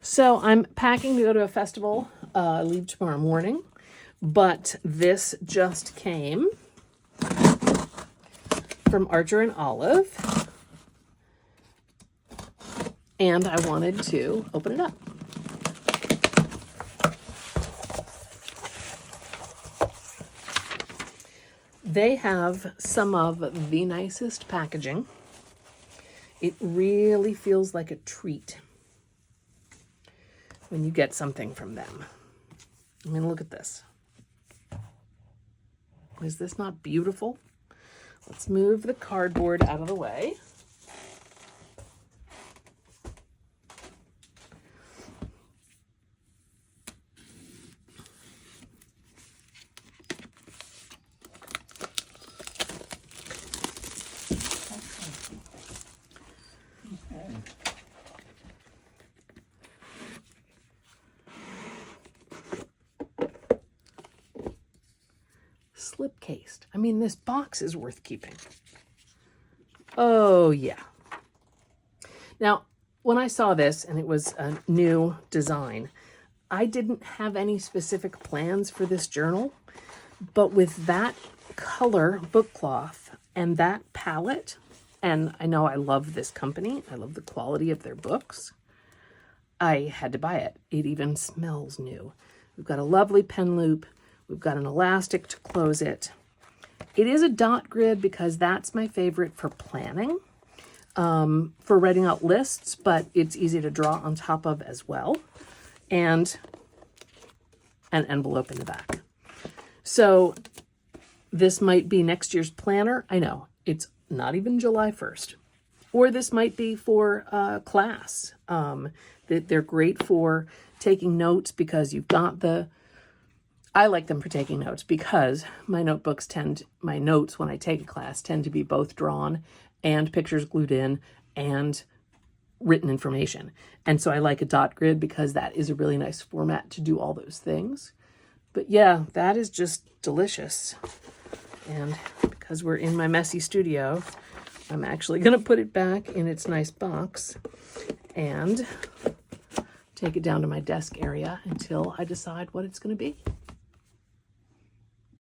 So I'm packing to go to a festival. I leave tomorrow morning, but this just came from Archer and Olive, and I wanted to open it up. They have some of the nicest packaging. It really feels like a treat when you get something from them. I mean, look at this. Is this not beautiful? Let's move the cardboard out of the way. Slip cased. I mean, this box is worth keeping. Oh, yeah. Now, when I saw this and it was a new design, I didn't have any specific plans for this journal, but with that color book cloth and that palette, and I know I love this company, I love the quality of their books, I had to buy it. It even smells new. We've got a lovely pen loop. We've got an elastic to close it. It is a dot grid because that's my favorite for planning, for writing out lists, but it's easy to draw on top of as well. And an envelope in the back. So this might be next year's planner. I know, it's not even July 1st. Or this might be for class. They're great for taking notes because you've got I like them for taking notes because my notes when I take a class tend to be both drawn and pictures glued in and written information. And so I like a dot grid because that is a really nice format to do all those things. But yeah, that is just delicious. And because we're in my messy studio, I'm actually going to put it back in its nice box and take it down to my desk area until I decide what it's going to be.